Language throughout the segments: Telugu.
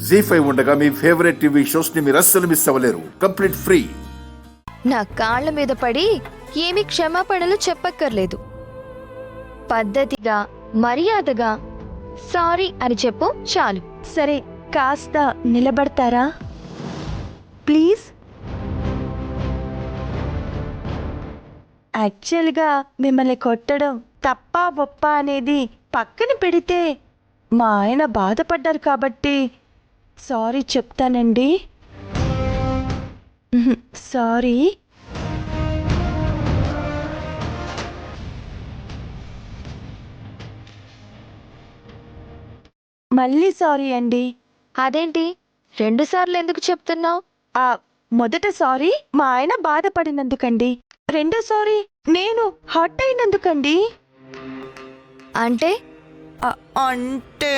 జీ5 ఉండగా మీ ఫేవరెట్ టీవీ షోస్ ని మీరు అస్సలు మిస్ అవ్వలేరు. Complete free. నా కాళ్ళ మీద పడి ఏమి క్షమాపణలు చెప్పక్కర్లేదు. పద్ధతిగా మర్యాదగా సారీ అని చెప్పు చాలు. సరే, కాస్త నిలబడతారా ప్లీజ్? యాక్చువల్గా మిమ్మల్ని కొట్టడం తప్ప ఒప్ప అనేది పక్కన పెడితే మా ఆయన బాధపడ్డారు కాబట్టి సారీ చెప్తానండి. సారీ. మళ్ళీ సారీ అండి. అదేంటి 2 సార్లు ఎందుకు చెప్తున్నావు? మొదట సారీ మా ఆయన బాధపడినందుకండి. రెండో సారీ నేను హర్ట్ అయినందుకండి. అంటే అంటే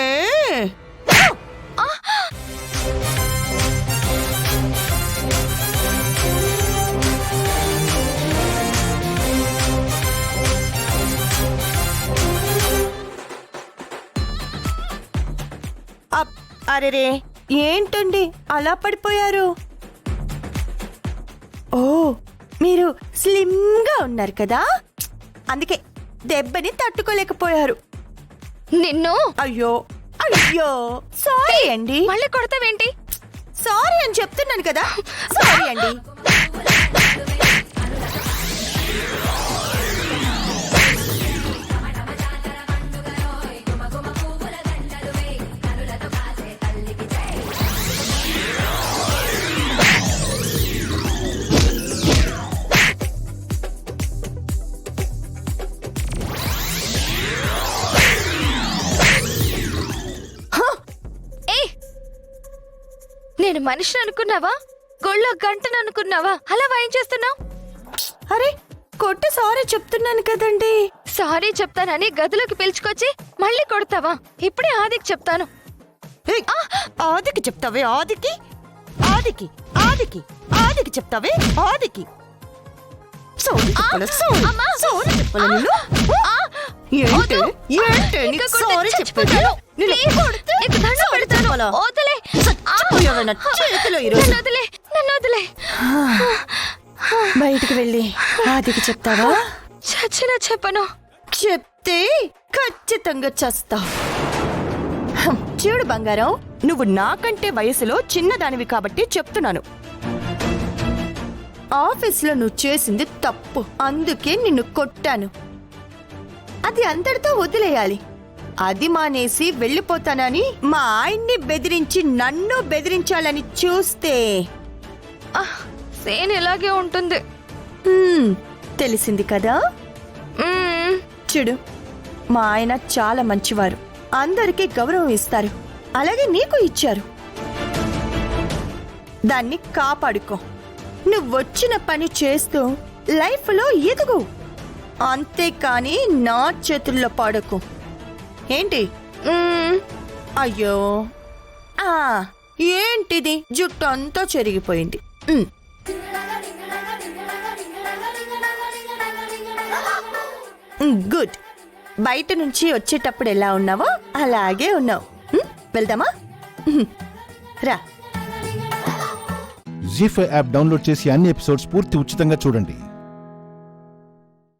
అరెరే, ఏంటండి అలా పడిపోయారు? ఓ, మీరు స్లిమ్గా ఉన్నారు కదా, అందుకే దెబ్బని తట్టుకోలేకపోయారు. నిన్ను అయ్యో అయ్యో, సారీ అండి. మళ్ళీ కొడతావేంటి? సారీ అని చెప్తున్నాను కదా. సారీ అండి. నేను మనిషిని అనుకున్నావా? గొళ్ళో గంటను అనుకున్నావా? అలా వాయించేస్తున్నావు. అరే, కొట్టి సారీ చెప్తున్నాను కదండి. సారీ చెప్తానని గదిలోకి పిలుచుకొచ్చి మళ్ళీ కొడతావా? ఇప్పుడే ఆదికి చెప్తాను. ఆదికి చెప్తావే? ఆదికి ఆదికి ఆదికి ఆదికి చెప్తావే? ఆదికి సారీ చెప్పాలా? సారీ చెప్పాలా నిన్ను? ఏంటి ఏంటి నీకు సారీ చెప్పేది? బయటికి వెళ్ళి ఆదికి చెప్తావా? చచ్చినా చెప్పను. చెప్తే ఖచ్చితంగా చస్తా. చూడు బంగారం, నువ్వు నాకంటే వయసులో చిన్నదానివి కాబట్టి చెప్తున్నాను. ఆఫీస్లో నువ్వు చేసింది తప్పు, అందుకే నిన్ను కొట్టాను. అది అంతటితో వదిలేయాలి. అది మానేసి వెళ్ళిపోతానని మా ఆయన్ని బెదిరించి నన్ను బెదిరించాలని చూస్తే సేన్ ఇలాగే ఉంటుంది. తెలిసింది కదా. చూడు, మా ఆయన చాలా మంచివారు, అందరికీ గౌరవం ఇస్తారు, అలాగే నీకు ఇచ్చారు. దాన్ని కాపాడుకో. నువ్వొచ్చిన పని చేస్తూ లైఫ్లో ఎదుగు, అంతేకాని నా చేతుల్లో పడకు. ఏంటి? అయ్యో, ఏంటిది? జుట్టు అంతా చెరిగిపోయింది. గుడ్. బయట నుంచి వచ్చేటప్పుడు ఎలా ఉన్నావో అలాగే ఉన్నావు. వెళ్దామా? రా. జీ5 యాప్ డౌన్లోడ్ చేసి అన్ని ఎపిసోడ్స్ పూర్తి ఉచితంగా చూడండి.